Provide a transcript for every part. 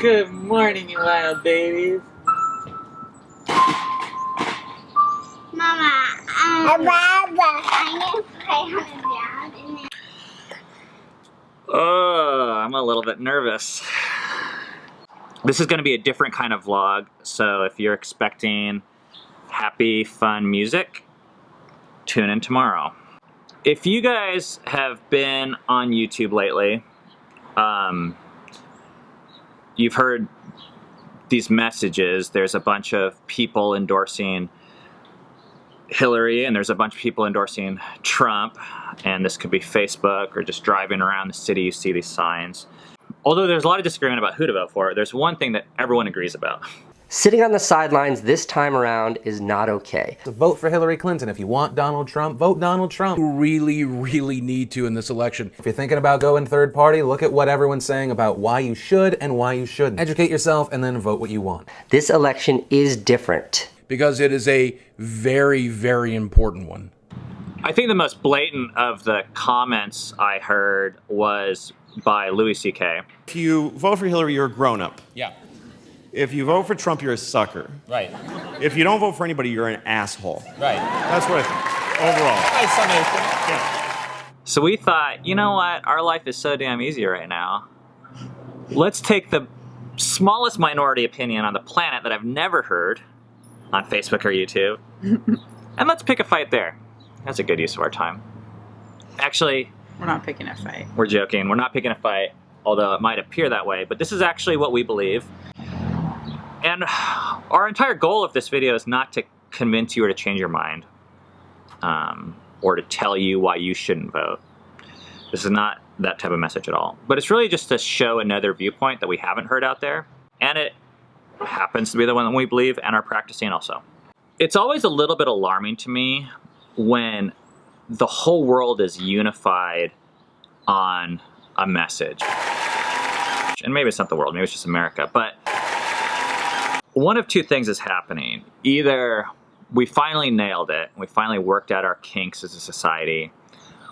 Good morning, you wild babies. Mama, I'm gonna play on the ground. Oh, I'm a little bit nervous. This is going to be a different kind of vlog, so if you're expecting happy, fun music, tune in tomorrow. If you guys have been on YouTube lately, you've heard these messages. There's a bunch of people endorsing Hillary, and there's a bunch of people endorsing Trump, and this could be Facebook or just driving around the city, you see these signs. Although there's a lot of disagreement about who to vote for, there's one thing that everyone agrees about. Sitting on the sidelines this time around is not okay. So vote for Hillary Clinton. If you want Donald Trump, vote Donald Trump. You really need to in this election. If you're thinking about going third party, look at what everyone's saying about why you should and why you shouldn't. Educate yourself and then vote what you want. This election is different. Because it is a very important one. I think the most blatant of the comments I heard was by Louis C.K. If you vote for Hillary, you're a grown-up. Yeah. If you vote for Trump, you're a sucker. Right. If you don't vote for anybody, you're an asshole. Right. That's what I think, overall. Nice summation. Yeah. So we thought, you know what, our life is so damn easy right now. Let's take the smallest minority opinion on the planet that I've never heard on Facebook or YouTube, and let's pick a fight there. That's a good use of our time. Actually, We're not picking a fight. we're joking. We're not picking a fight, although it might appear that way, but this is actually what we believe. And our entire goal of this video is not to convince you or to change your mind, or to tell you why you shouldn't vote. This is not that type of message at all. But it's really just to show another viewpoint that we haven't heard out there, and it happens to be the one that we believe and are practicing also. It's always a little bit alarming to me when the whole world is unified on a message. And maybe it's not the world, maybe it's just America, but one of two things is happening. Either we finally nailed it, we finally worked out our kinks as a society,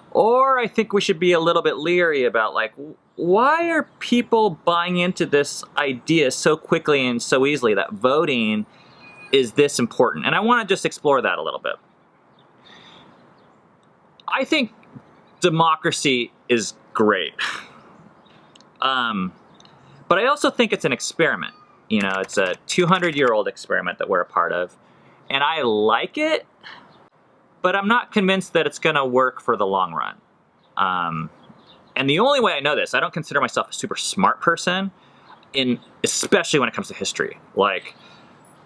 or I think we should be a little bit leery about, like, why are people buying into this idea so quickly and so easily that voting is this important? And I want to just explore that a little bit. I think democracy is great. But I also think it's an experiment. You know, it's a 200-year-old experiment that we're a part of. And I like it, but I'm not convinced that it's going to work for the long run. And the only way I know this, I don't consider myself a super smart person, especially when it comes to history. Like,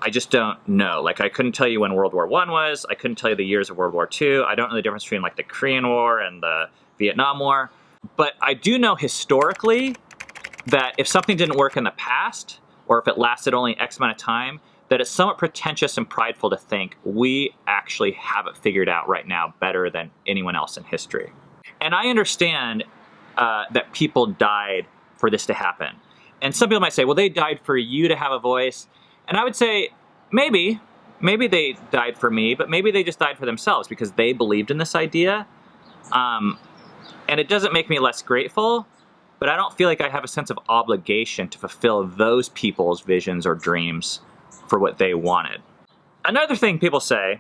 I just don't know. Like, I couldn't tell you when World War I was. I couldn't tell you the years of World War II. I don't know the difference between, like, the Korean War and the Vietnam War. But I do know historically that if something didn't work in the past, or if it lasted only X amount of time, that it's somewhat pretentious and prideful to think we actually have it figured out right now better than anyone else in history. And I understand that people died for this to happen. And some people might say, well, they died for you to have a voice. And I would say, maybe they died for me, but maybe they just died for themselves because they believed in this idea. And it doesn't make me less grateful, but I don't feel like I have a sense of obligation to fulfill those people's visions or dreams for what they wanted. Another thing people say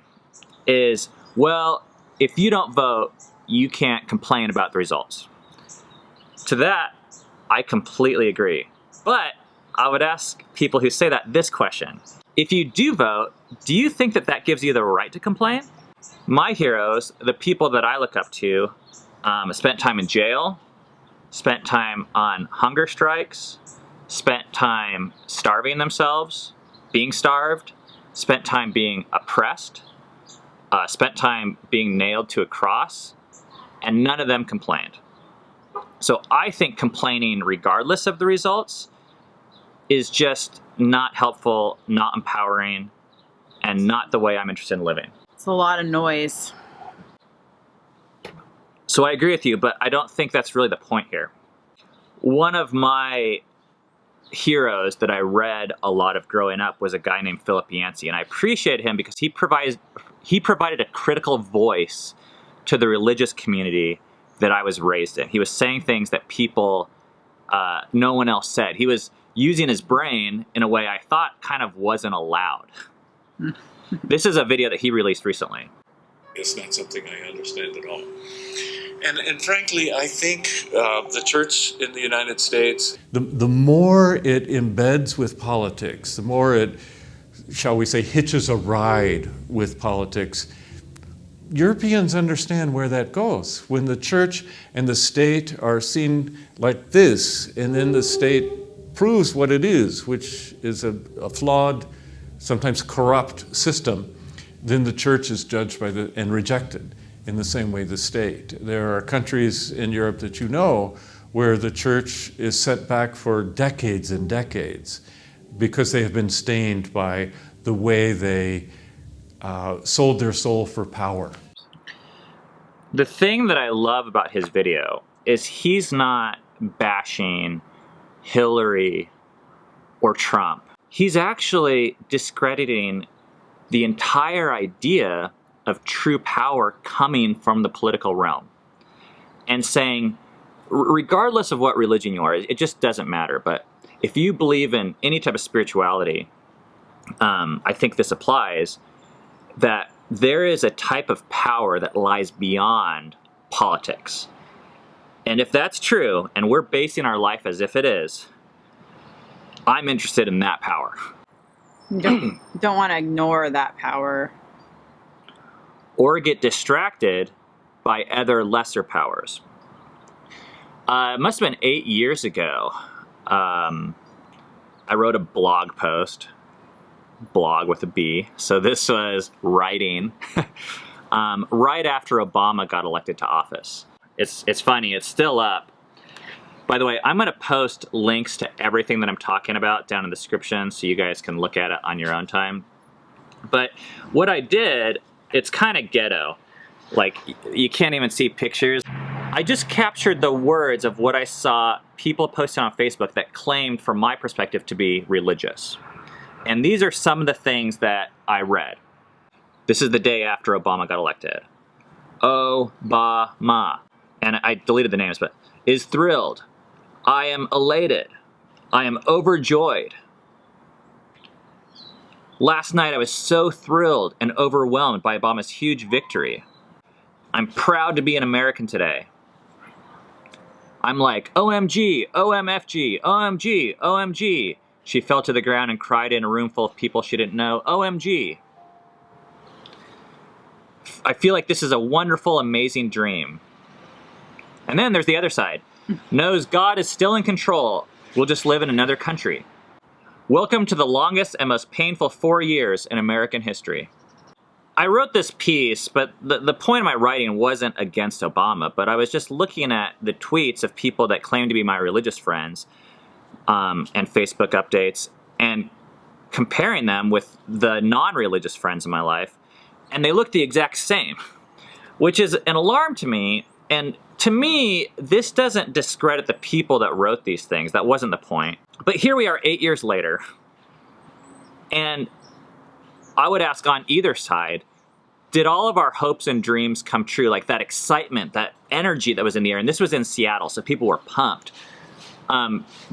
is, well, if you don't vote, you can't complain about the results. To that, I completely agree. But I would ask people who say that this question. If you do vote, do you think that that gives you the right to complain? My heroes, the people that I look up to, spent time in jail, spent time on hunger strikes, spent time starving themselves, being starved, spent time being oppressed, spent time being nailed to a cross, and none of them complained. So I think complaining regardless of the results is just not helpful, not empowering, and not the way I'm interested in living. It's a lot of noise. So I agree with you, but I don't think that's really the point here. One of my heroes that I read a lot of growing up was a guy named Yancey, and I appreciate him because he provided a critical voice to the religious community that I was raised in. He was saying things that people, no one else said. He was using his brain in a way I thought kind of wasn't allowed. This is a video that he released recently. It's not something I understand at all. And frankly, I think the church in the United States, the more it embeds with politics, the more it, shall we say, hitches a ride with politics, Europeans understand where that goes. When the church and the state are seen like this, and then the state proves what it is, which is a flawed, sometimes corrupt system, then the church is judged by and rejected in the same way the state. There are countries in Europe that you know where the church is set back for decades and decades because they have been stained by the way they sold their soul for power. The thing that I love about his video is he's not bashing Hillary or Trump. He's actually discrediting the entire idea of true power coming from the political realm and saying, regardless of what religion you are, it just doesn't matter. But if you believe in any type of spirituality, I think this applies, that there is a type of power that lies beyond politics. And if that's true, and we're basing our life as if it is, I'm interested in that power. Don't want to ignore that power. Or get distracted by other lesser powers. It must have been 8 years ago. I wrote a blog post. Blog with a B. So this was writing right after Obama got elected to office. It's funny, it's still up. By the way, I'm going to post links to everything that I'm talking about down in the description so you guys can look at it on your own time. But what I did, it's kind of ghetto. Like, you can't even see pictures. I just captured the words of what I saw people posting on Facebook that claimed, from my perspective, to be religious. And these are some of the things that I read. This is the day after Obama got elected. Obama. And I deleted the names, but is thrilled. I am elated. I am overjoyed. Last night I was so thrilled and overwhelmed by Obama's huge victory. I'm proud to be an American today. I'm like, OMG, OMFG, OMG, OMG. She fell to the ground and cried in a room full of people she didn't know. OMG. I feel like this is a wonderful, amazing dream. And then there's the other side. Knows God is still in control. We'll just live in another country. Welcome to the longest and most painful 4 years in American history. I wrote this piece, but the point of my writing wasn't against Obama, but I was just looking at the tweets of people that claim to be my religious friends and Facebook updates and comparing them with the non-religious friends in my life, and they look the exact same, which is an alarm to me. And to me, this doesn't discredit the people that wrote these things. That wasn't the point. But here we are 8 years later, and I would ask on either side, did all of our hopes and dreams come true? Like that excitement, that energy that was in the air, and this was in Seattle, so people were pumped.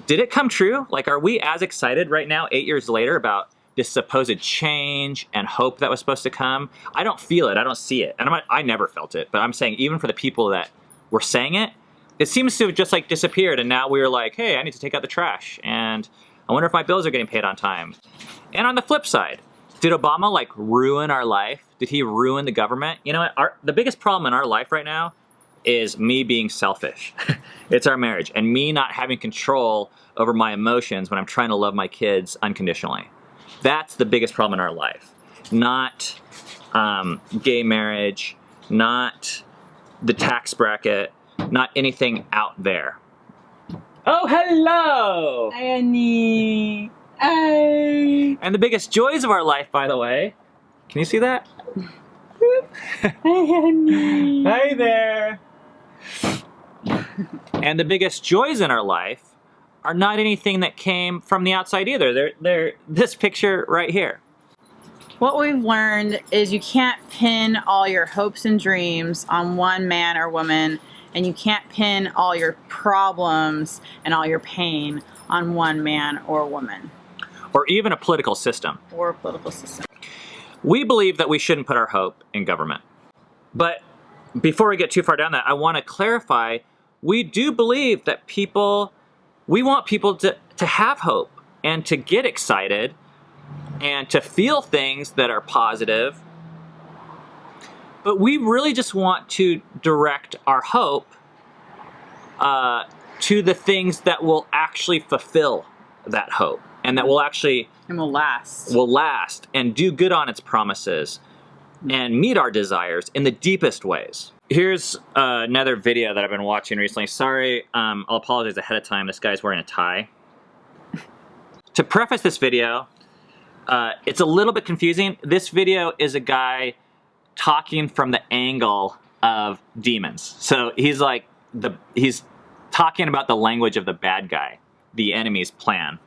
Did it come true? Like, are we as excited right now, 8 years later, about this supposed change and hope that was supposed to come? I don't feel it. I don't see it. And I never felt it. But I'm saying, even for the people that were saying it, it seems to have just like disappeared. And now we're like, hey, I need to take out the trash. And I wonder if my bills are getting paid on time. And on the flip side, did Obama like ruin our life? Did he ruin the government? You know what? The biggest problem in our life right now is me being selfish. It's our marriage. And me not having control over my emotions when I'm trying to love my kids unconditionally. That's the biggest problem in our life. Not gay marriage, not the tax bracket, not anything out there. Oh, hello! Hi, Annie. Hi. And the biggest joys of our life, by the way. Can you see that? Hi, Annie. Hi there. And the biggest joys in our life are not anything that came from the outside either. They're this picture right here. What we've learned is you can't pin all your hopes and dreams on one man or woman, and you can't pin all your problems and all your pain on one man or woman. Or even a political system. Or a political system. We believe that we shouldn't put our hope in government. But before we get too far down that, I want to clarify, we do believe that we want people to have hope and to get excited and to feel things that are positive. But we really just want to direct our hope to the things that will actually fulfill that hope and that will actually... And will last. Will last and do good on its promises and meet our desires in the deepest ways. Here's another video that I've been watching recently. Sorry, I'll apologize ahead of time. This guy's wearing a tie. To preface this video, it's a little bit confusing. This video is a guy talking from the angle of demons. So he's like, he's talking about the language of the bad guy, the enemy's plan.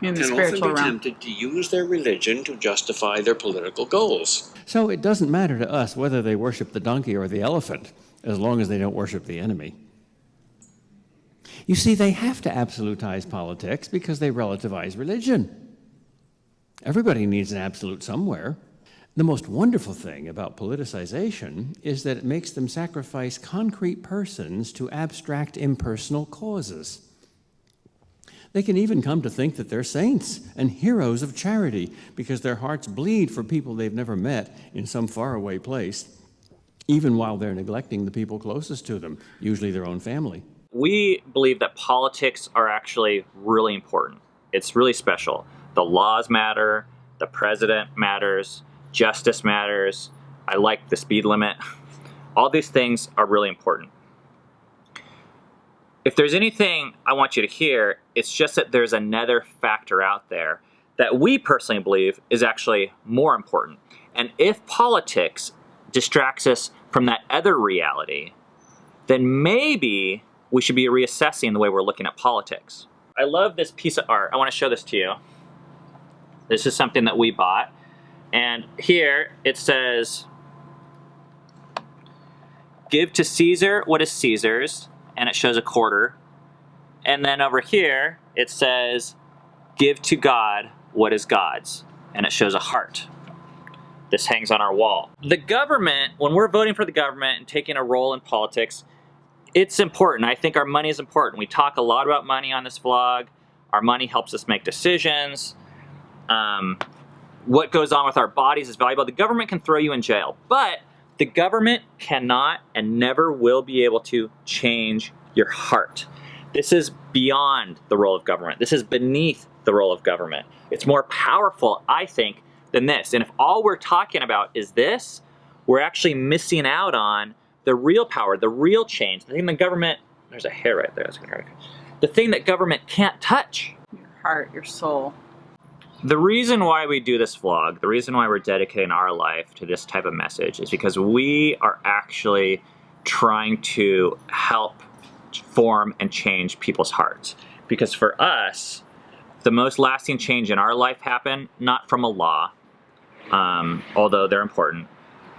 In the can spiritual often be realm. tempted to use their religion to justify their political goals. So it doesn't matter to us whether they worship the donkey or the elephant, as long as they don't worship the enemy. You see, they have to absolutize politics because they relativize religion. Everybody needs an absolute somewhere. The most wonderful thing about politicization is that it makes them sacrifice concrete persons to abstract impersonal causes. They can even come to think that they're saints and heroes of charity because their hearts bleed for people they've never met in some faraway place, even while they're neglecting the people closest to them, usually their own family. We believe that politics are actually really important. It's really special. The laws matter, the president matters, justice matters, I like the speed limit. All these things are really important. If there's anything I want you to hear, it's just that there's another factor out there that we personally believe is actually more important. And if politics distracts us from that other reality, then maybe we should be reassessing the way we're looking at politics. I love this piece of art. I want to show this to you. This is something that we bought. And here it says, "Give to Caesar what is Caesar's," and it shows a quarter. And then over here, it says, "Give to God what is God's," and it shows a heart. This hangs on our wall. The government, when we're voting for the government and taking a role in politics, it's important. I think our money is important. We talk a lot about money on this vlog. Our money helps us make decisions. What goes on with our bodies is valuable. The government can throw you in jail, but the government cannot and never will be able to change your heart. This is beyond the role of government. This is beneath the role of government. It's more powerful, I think, than this. And if all we're talking about is this, we're actually missing out on the real power, the real change, the thing the government, there's a hair right there, that's gonna hurt. The thing that government can't touch. Your heart, your soul. The reason why we do this vlog, the reason why we're dedicating our life to this type of message is because we are actually trying to help form and change people's hearts. Because for us, the most lasting change in our life happened not from a law, although they're important,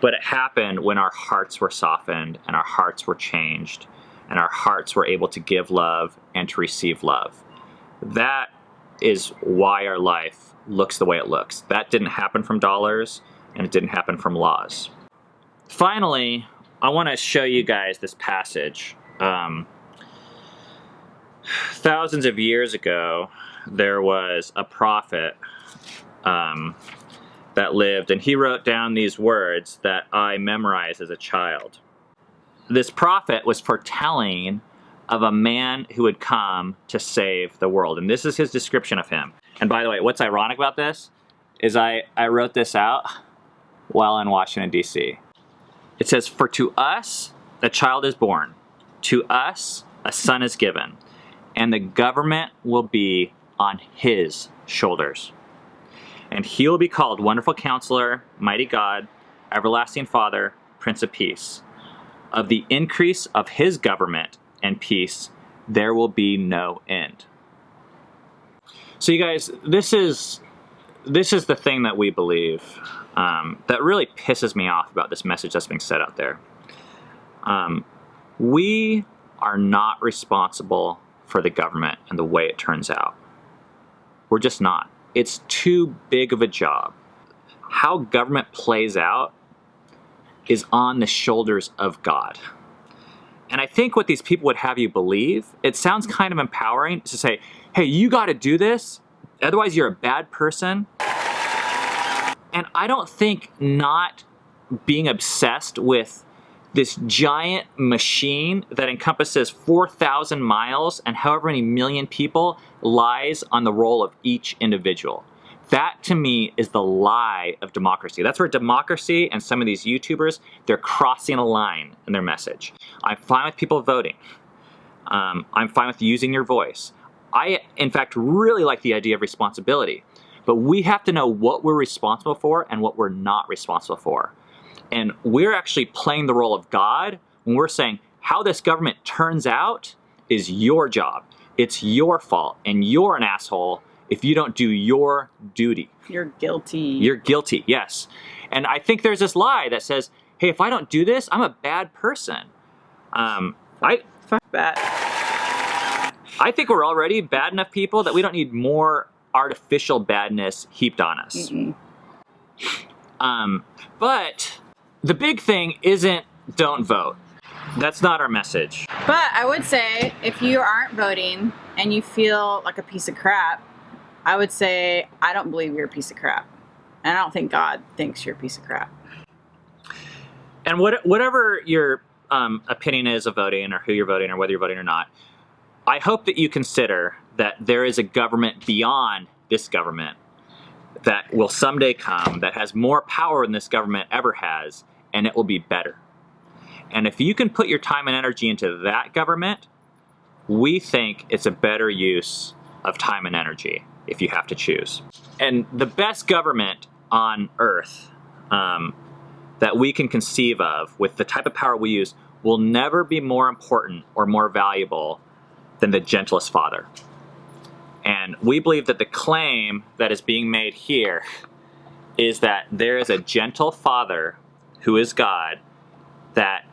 but it happened when our hearts were softened and our hearts were changed and our hearts were able to give love and to receive love. That is why our life looks the way it looks. That didn't happen from dollars, and it didn't happen from laws. Finally, I want to show you guys this passage. Thousands of years ago, there was a prophet that lived, and he wrote down these words that I memorized as a child. This prophet was foretelling of a man who would come to save the world, and this is his description of him. And by the way, what's ironic about this is I wrote this out while in Washington, D.C. It says, "For to us a child is born, to us a son is given, and the government will be on his shoulders. And he will be called Wonderful Counselor, Mighty God, Everlasting Father, Prince of Peace. Of the increase of his government and peace, there will be no end." So you guys, this is the thing that we believe that really pisses me off about this message that's being said out there. We are not responsible for the government and the way it turns out. We're just not. It's too big of a job. How government plays out is on the shoulders of God. And I think what these people would have you believe, it sounds kind of empowering to say, hey, you got to do this, otherwise you're a bad person. And I don't think not being obsessed with this giant machine that encompasses 4,000 miles and however many million people lies on the role of each individual. That, to me, is the lie of democracy. That's where democracy and some of these YouTubers, they're crossing a line in their message. I'm fine with people voting. I'm fine with using your voice. I, in fact, really like the idea of responsibility. But we have to know what we're responsible for and what we're not responsible for. And we're actually playing the role of God when we're saying how this government turns out is your job. It's your fault, and you're an asshole if you don't do your duty. You're guilty. You're guilty, yes. And I think there's this lie that says, hey, if I don't do this, I'm a bad person. Fuck that. I think we're already bad enough people that we don't need more artificial badness heaped on us. But the big thing isn't don't vote. That's not our message. But I would say if you aren't voting and you feel like a piece of crap, I would say I don't believe you're a piece of crap. And I don't think God thinks you're a piece of crap. And whatever your opinion is of voting or who you're voting or whether you're voting or not, I hope that you consider that there is a government beyond this government that will someday come that has more power than this government ever has, and it will be better. And if you can put your time and energy into that government, we think it's a better use of time and energy if you have to choose. And the best government on earth that we can conceive of with the type of power we use will never be more important or more valuable than the gentlest father. And we believe that the claim that is being made here is that there is a gentle father who is God that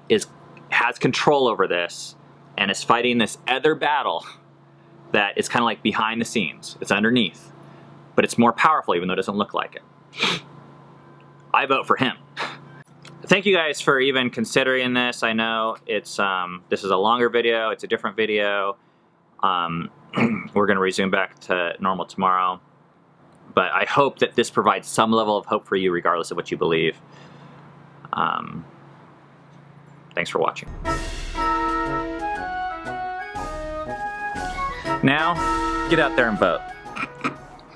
has control over this and is fighting this other battle that is kind of like behind the scenes. It's underneath, but it's more powerful even though it doesn't look like it. I vote for him. Thank you guys for even considering this. I know it's this is a longer video. It's a different video. We're going to resume back to normal tomorrow. But I hope that this provides some level of hope for you regardless of what you believe. Thanks for watching. Now, get out there and vote.